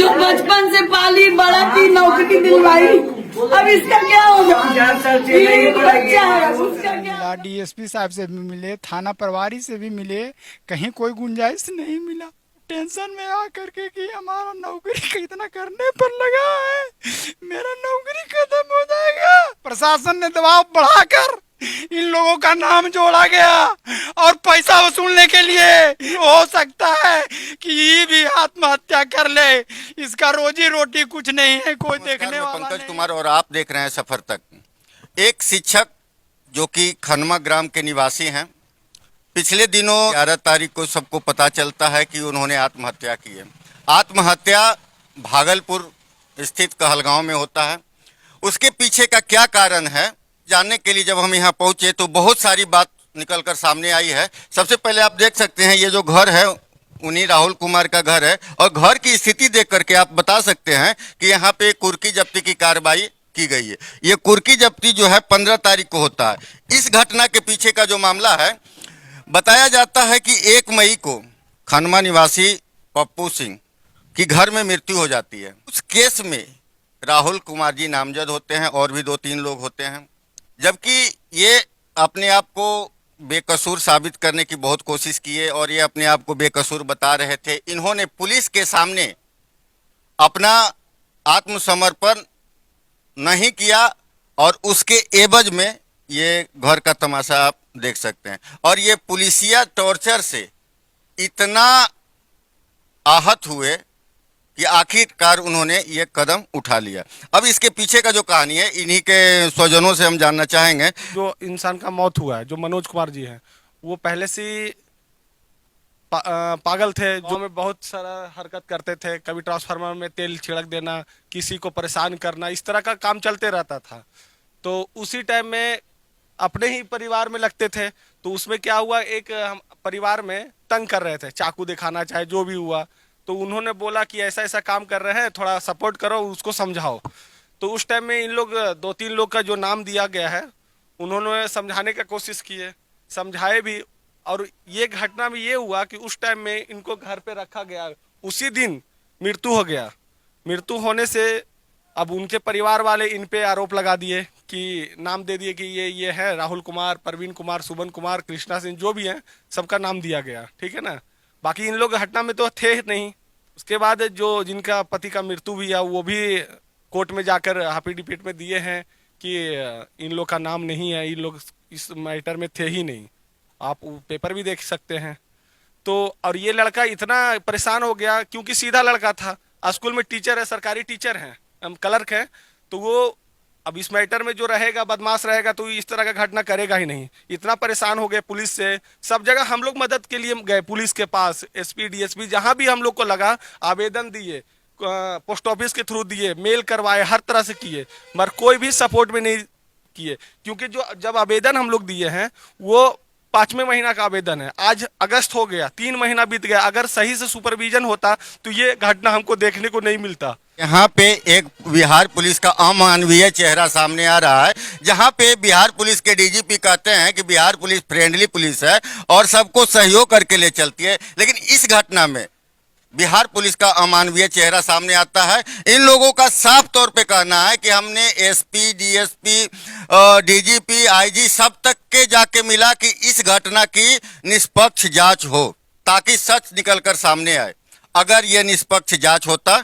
जो बचपन से पाली बड़ा की नौकरी दिलवाई, अब इसका क्या होगा? ये बच्चा है, उसका क्या? मिला, डीएसपी साहब से भी मिले, थाना प्रभारी से भी मिले, कहीं कोई गुंजाइश नहीं मिला। टेंशन में आ करके कि हमारा नौकरी कितना करने पर लगा है, मेरा नौकरी खत्म हो जाएगा। प्रशासन ने दबाव बढ़ाकर इन लोगों का नाम जोड़ा गया और पैसा वसूलने के लिए हो सकता है कि ये भी आत्महत्या कर ले। इसका रोजी रोटी कुछ नहीं है, कोई देखने वाला पंकज नहीं। कुमार और आप देख रहे हैं सफर तक। एक शिक्षक जो कि खनमा ग्राम के निवासी हैं, पिछले दिनों 11 तारीख को सबको पता चलता है कि उन्होंने आत्महत्या की है। आत्महत्या भागलपुर स्थित कहलगांव में होता है। उसके पीछे का क्या कारण है जानने के लिए जब हम यहाँ पहुंचे तो बहुत सारी बात निकलकर सामने आई है। सबसे पहले आप देख सकते हैं ये जो घर है उन्हीं राहुल कुमार का घर है और घर की स्थिति देख करके आप बता सकते हैं कि यहाँ पे कुर्की जब्ती की कार्रवाई की गई है। ये कुर्की जब्ती जो है 15 तारीख को होता है। इस घटना के पीछे का जो मामला है, बताया जाता है कि 1 मई को खनमा निवासी पप्पू सिंह की घर में मृत्यु हो जाती है। उस केस में राहुल कुमार जी नामजद होते हैं और भी 2-3 लोग होते हैं, जबकि ये अपने आप को बेकसूर साबित करने की बहुत कोशिश किए और ये अपने आप को बेकसूर बता रहे थे। इन्होंने पुलिस के सामने अपना आत्मसमर्पण नहीं किया और उसके एवज में ये घर का तमाशा आप देख सकते हैं। और ये पुलिसिया टॉर्चर से इतना आहत हुए कि आखिरकार उन्होंने ये कदम उठा लिया। अब इसके पीछे का जो कहानी है इन्हीं के स्वजनों से हम जानना चाहेंगे। जो इंसान का मौत हुआ है, जो मनोज कुमार जी हैं, वो पहले से ही पागल थे। जो में बहुत सारा हरकत करते थे, कभी ट्रांसफार्मर में तेल छिड़क देना, किसी को परेशान करना, इस तरह का काम चलते रहता था। तो उसी टाइम में अपने ही परिवार में लगते थे। तो उसमें क्या हुआ, एक परिवार में तंग कर रहे थे, चाकू दिखाना चाहे जो भी हुआ। तो उन्होंने बोला कि ऐसा ऐसा काम कर रहे हैं, थोड़ा सपोर्ट करो, उसको समझाओ। तो उस टाइम में इन लोग 2-3 लोग का जो नाम दिया गया है, उन्होंने समझाने का कोशिश किए, समझाए भी। और ये घटना में ये हुआ कि उस टाइम में इनको घर पे रखा गया, उसी दिन मृत्यु हो गया। मृत्यु होने से अब उनके परिवार वाले इन पे आरोप लगा दिए कि नाम दे दिए कि ये है राहुल कुमार, प्रवीण कुमार, सुबन कुमार, कृष्णा सिंह, जो भी हैं सबका नाम दिया गया। ठीक है ना। बाकी इन लोग घटना में तो थे नहीं। उसके बाद जो जिनका पति का मृत्यु हुआ वो भी कोर्ट में जाकर हाफिडेविट में दिए हैं कि इन लोग का नाम नहीं है, इन लोग इस मैटर में थे ही नहीं। आप पेपर भी देख सकते हैं। तो और ये लड़का इतना परेशान हो गया क्योंकि सीधा लड़का था, स्कूल में टीचर है, सरकारी टीचर है, क्लर्क है। तो वो अब इस मैटर में जो रहेगा, बदमाश रहेगा, तो इस तरह का घटना करेगा ही नहीं। इतना परेशान हो गए पुलिस से, सब जगह हम लोग मदद के लिए गए पुलिस के पास, एसपी डीएसपी जहां भी हम लोग को लगा, आवेदन दिए, पोस्ट ऑफिस के थ्रू दिए, मेल करवाए, हर तरह से किए, मगर कोई भी सपोर्ट में नहीं किए। क्योंकि जो जब आवेदन हम लोग दिए हैं वो 5वें महीना का आवेदन है, आज अगस्त हो गया, 3 महीना बीत गया। अगर सही से सुपरविजन होता तो ये घटना हमको देखने को नहीं मिलता। यहाँ पे एक बिहार पुलिस का अमानवीय चेहरा सामने आ रहा है, जहाँ पे बिहार पुलिस के डीजीपी कहते हैं कि बिहार पुलिस फ्रेंडली पुलिस है और सबको सहयोग करके ले चलती है, लेकिन इस घटना में बिहार पुलिस का अमानवीय चेहरा सामने आता है। इन लोगों का साफ तौर पे कहना है कि हमने एसपी, डीएसपी, डीजीपी, आईजी सब तक के जाके मिला कि इस घटना की निष्पक्ष जांच हो ताकि सच निकलकर सामने आए। अगर ये निष्पक्ष जांच होता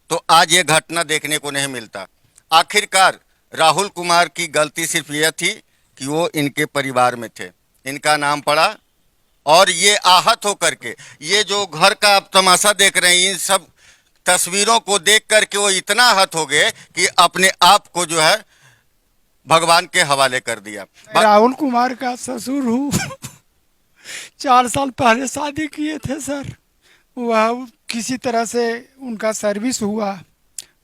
तो आज ये घटना देखने को नहीं मिलता। आखिरकार राहुल कुमार की गलती सिर्फ यह थी कि वो इनके परिवार में थे, इनका नाम पड़ा और ये आहत होकर के ये जो घर का आप तमाशा देख रहे हैं, इन सब तस्वीरों को देख करके वो इतना आहत हो गए कि अपने आप को जो है भगवान के हवाले कर दिया। राहुल कुमार का ससुर हूँ। 4 साल पहले शादी किए थे सर। वह किसी तरह से उनका सर्विस हुआ,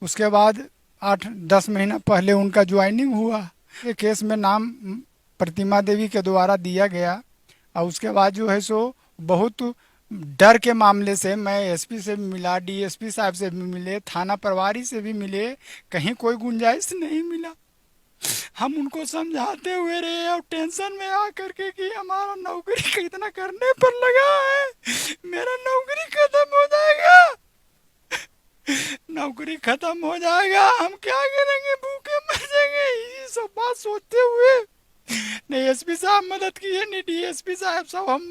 उसके बाद 8-10 महीना पहले उनका ज्वाइनिंग हुआ। ये केस में नाम प्रतिमा देवी के द्वारा दिया गया और उसके बाद जो है सो बहुत डर के मामले से मैं एसपी से भी मिला, डीएसपी साहब से भी मिले, थाना प्रभारी से भी मिले, कहीं कोई गुंजाइश नहीं मिला। हम उनको समझाते हुए रहे और टेंशन में आ करके कि हमारा नौकरी कितना करने पर लगा है, मेरा नौकरी खत्म हो जाएगा। नौकरी खत्म हो जाएगा, हम क्या करेंगे, भूखे मर जाएंगे। ये सब बात सोचते हुए नहीं एसपी साहब मदद किए, नहीं डीएसपी साहब सब। हम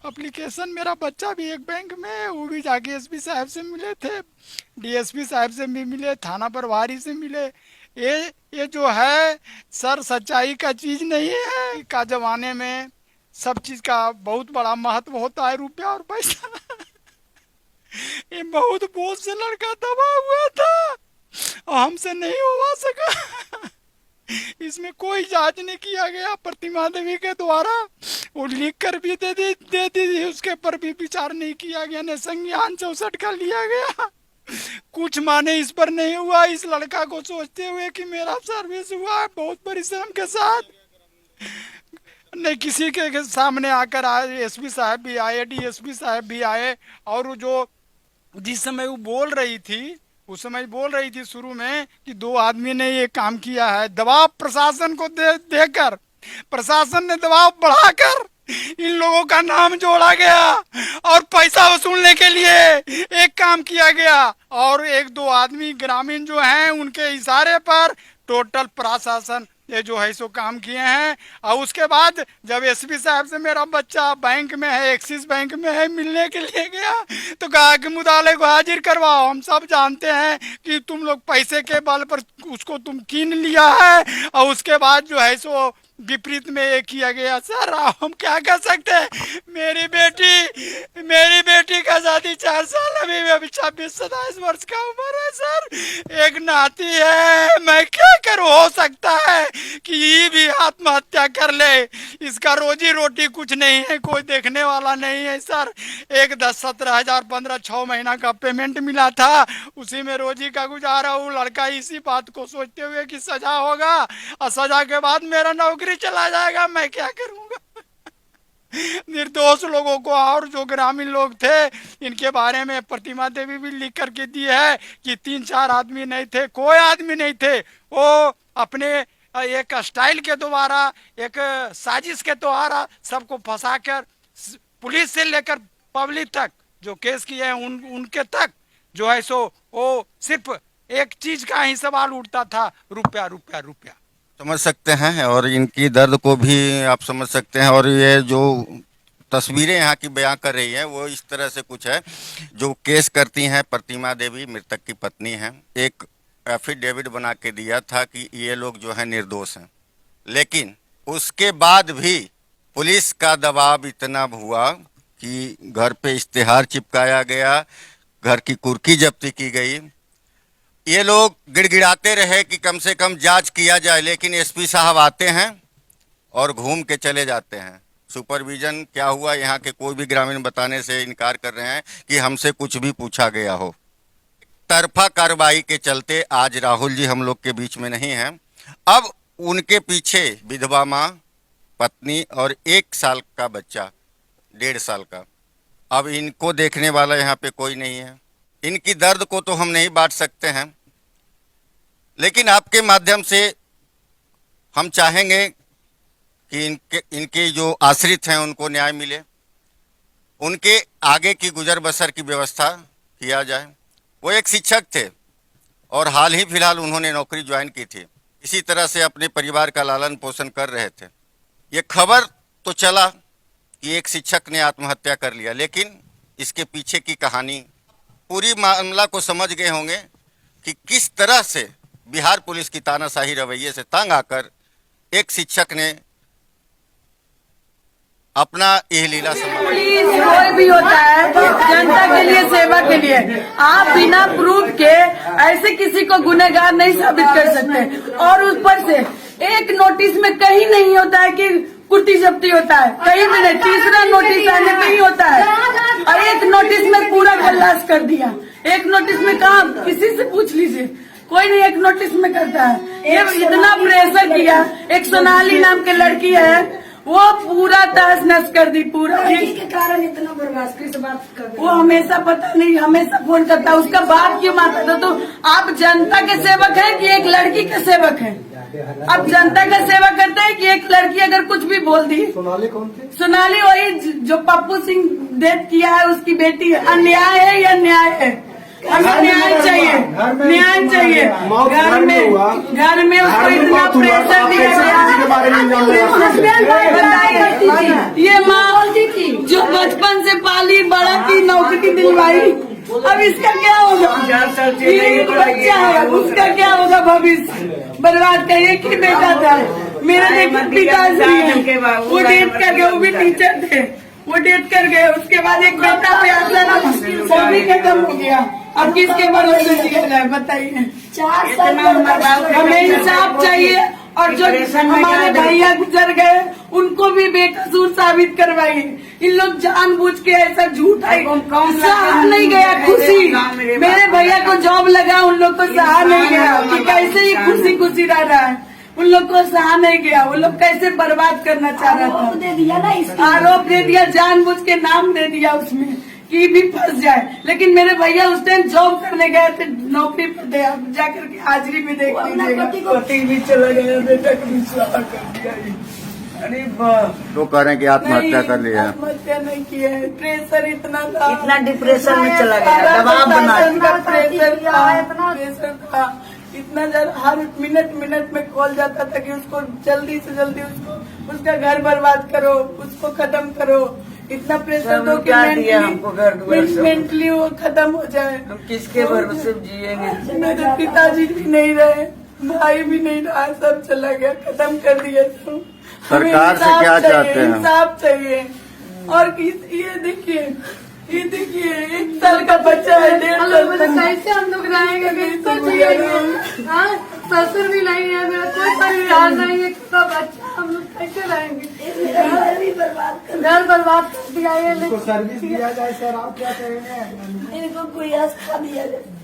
एप्लीकेशन, मेरा बच्चा भी एक बैंक में है, वो भी जाके एसपी साहब से मिले थे, डीएसपी साहब से भी मिले, थाना प्रभारी से मिले। ये जो है सर सच्चाई का चीज नहीं है। का जमाने में सब चीज का बहुत बड़ा महत्व होता है, रुपया और पैसा। ये बहुत बोझ से लड़का दबा हुआ था और हमसे नहीं हुआ सका। इसमें कोई जांच नहीं किया गया प्रतिमा देवी के द्वारा, वो लिख कर भी दे दी थी, उसके पर भी विचार नहीं किया गया, न संज्ञान 64 का लिया गया। कुछ माने इस पर नहीं हुआ। इस लड़का को सोचते हुए कि मेरा सर्विस हुआ है बहुत परिश्रम के साथ, नहीं किसी के सामने आकर आए, एसपी साहब भी आए, डीएसपी साहब भी आए, और जो जिस समय वो बोल रही थी, उस समय बोल रही थी शुरू में कि 2 आदमी ने ये काम किया है, दबाव प्रशासन को देकर प्रशासन ने दबाव बढ़ाकर इन लोगों का नाम जोड़ा गया और पैसा वसूलने के लिए एक काम किया गया, और 1-2 आदमी ग्रामीण जो हैं उनके इशारे पर टोटल प्रशासन ये जो है सो काम किए हैं। और उसके बाद जब एसपी साहब से मेरा बच्चा बैंक में है, एक्सिस बैंक में है, मिलने के लिए गया तो कहा कि मुदाले को हाजिर करवाओ, हम सब जानते हैं कि तुम लोग पैसे के बल पर उसको तुम कीन लिया है। और उसके बाद जो है सो विपरीत में ये किया गया। सर हम क्या कर सकते हैं, मेरी बेटी का शादी 4 साल, अभी 26-27 वर्ष का उम्र है सर, एक नाती है, मैं क्या करूं। हो सकता है कि ये भी आत्महत्या कर ले, इसका रोजी रोटी कुछ नहीं है, कोई देखने वाला नहीं है सर। एक 10-17 हजार 15-6 महीना का पेमेंट मिला था, उसी में रोजी का गुजारा। वो लड़का इसी बात को सोचते हुए कि सजा होगा और सजा के बाद मेरा नौकरी चला जाएगा, मैं क्या करूंगा। निर्दोष लोगों को, और जो ग्रामीण लोग थे इनके बारे में प्रतिमा देवी भी लिख करके दी है कि 3-4 आदमी नहीं थे, कोई आदमी नहीं थे, वो अपने एक स्टाइल के द्वारा, एक साजिश के द्वारा सबको फंसाकर पुलिस से लेकर पब्लिक तक जो केस किए हैं उनके तक जो है सो वो सिर्फ एक चीज का ही सवाल उठता था, रुपया रुपया रुपया। समझ सकते हैं और इनकी दर्द को भी आप समझ सकते हैं। और ये जो तस्वीरें यहाँ की बयां कर रही है वो इस तरह से कुछ है। जो केस करती हैं प्रतिमा देवी, मृतक की पत्नी हैं, एक एफिडेविट बना के दिया था कि ये लोग जो है निर्दोष हैं, लेकिन उसके बाद भी पुलिस का दबाव इतना हुआ कि घर पे इश्तेहार चिपकाया गया, घर की कुर्की जब्ती की गई। ये लोग गिड़गिड़ाते रहे कि कम से कम जांच किया जाए, लेकिन एसपी साहब आते हैं और घूम के चले जाते हैं। सुपरविजन क्या हुआ यहाँ के कोई भी ग्रामीण बताने से इनकार कर रहे हैं कि हमसे कुछ भी पूछा गया हो। तरफा कार्रवाई के चलते आज राहुल जी हम लोग के बीच में नहीं हैं। अब उनके पीछे विधवा माँ, पत्नी और 1 साल का बच्चा, 1.5 साल का। अब इनको देखने वाला यहाँ पे कोई नहीं है। इनकी दर्द को तो हम नहीं बांट सकते हैं, लेकिन आपके माध्यम से हम चाहेंगे कि इनके जो आश्रित हैं उनको न्याय मिले, उनके आगे की गुजर बसर की व्यवस्था किया जाए। वो एक शिक्षक थे और हाल ही फिलहाल उन्होंने नौकरी ज्वाइन की थी, इसी तरह से अपने परिवार का लालन पोषण कर रहे थे। ये खबर तो चला कि एक शिक्षक ने आत्महत्या कर लिया, लेकिन इसके पीछे की कहानी, पूरी मामला को समझ गए होंगे कि किस तरह से बिहार पुलिस की तानाशाही रवैये से तंग आकर एक शिक्षक ने अपना यह लीला पुलिस कोई भी होता है जनता के लिए, सेवा के लिए। आप बिना प्रूफ के ऐसे किसी को गुनहगार नहीं साबित कर सकते। और ऊपर से एक नोटिस में कहीं नहीं होता है कि कुर्ती जब्ती होता है, कहीं भी नहीं। तीसरा नोटिस आने पे ही होता है, और एक नोटिस में पूरा खल्लास कर दिया। एक नोटिस में कहा, किसी से पूछ लीजिए, कोई नहीं एक नोटिस में करता है। ये इतना प्रेशर किया। एक सोनाली नाम की लड़की है, वो पूरा तहस नहस कर दी, पूरा के कारण इतना बर्बाद किस बात का। वो हमेशा पता नहीं, हमेशा फोन करता, उसका बाप क्यों मारता था। तो आप जनता के सेवक हैं कि एक लड़की के सेवक हैं? अब जनता का सेवा करते हैं कि एक लड़की अगर कुछ भी बोल दी। सोनाली कौन थी? सोनाली वही जो पप्पू सिंह डेथ किया है, उसकी बेटी। अन्याय है या न्याय है? हमें न्याय चाहिए। न्याय चाहिए। घर में उसको इतना प्रेशर दिया गया। ये माँ जो बचपन से पाली बड़ा की नौकरी दिलवाई, अब इसका क्या होगा? ये बच्चा है, उसका क्या होगा भविष्य? बर्बाद का एक ही बेटा था मेरा, देखो पिताजी है, वो डेथ कर गए, वो भी टीचर थे, वो डेथ कर गए। उसके बाद एक बेटा पे आता ना, वो भी खत्म हो गया। अब किसके भरोसे जिया जाए बताइए? 4 साल हमें इंसाफ चाहिए। और जो हमारे भैया गुजर गए उनको भी बेकसूर साबित करवाइए। इन लोग जानबूझ के ऐसा झूठा सहा नहीं गया खुशी। मेरे भैया को जॉब लगा, उन लोग को सहा नहीं गया कि कैसे ये खुशी खुशी रह रहा है। उन लोग को सहा नहीं गया, उन लोग कैसे बर्बाद करना चाह रहा था। दे दिया ना, आरोप दे दिया, जानबूझ के नाम दे दिया उसमें कि भी फंस जाए। लेकिन मेरे भैया उस टाइम जॉब करने गए थे, नौकरी पर थे। आप जाकर के हाजिरी भी देख लीजिएगा। पति भी चला गया, बेटा को भी स्वाहा कर दिया। अरे तो कह रहे हैं कि आत्महत्या कर लिया। आत्महत्या नहीं किया है, प्रेशर इतना था, इतना डिप्रेशन में चला गया, दबाव बना। प्रेशर था इतना ज्यादा, हर मिनट में कॉल जाता था कि उसको जल्दी से जल्दी उसका घर बर्बाद करो, उसको खत्म करो। इतना प्रेशर दो कि क्या दिया हमको घर द्वार, मेंटली वो खत्म हो जाए। हम किसके भरोसे जिएंगे? मेरे पिताजी भी नहीं रहे, भाई भी नहीं रहा, सब चला गया, खत्म कर दिया सब। हमें सरकार से इंसाफ क्या चाहिए, चाहते हैं? इंसाफ चाहिए। और ये देखिए 1 साल का बच्चा है, 1.5 साल का। कैसे हम लोग रहेंगे, कैसे जिएंगे? हाँ, ससुर भी नहीं है, मेरा कोई परिवार नहीं है, छोटा बच्चा, हम लोग कैसे रहेंगे? घर बर्बाद कर दिया ये। सर्विस दिया जाए सर, आप क्या कहेंगे? इनको कोई आस्था दिया जाए।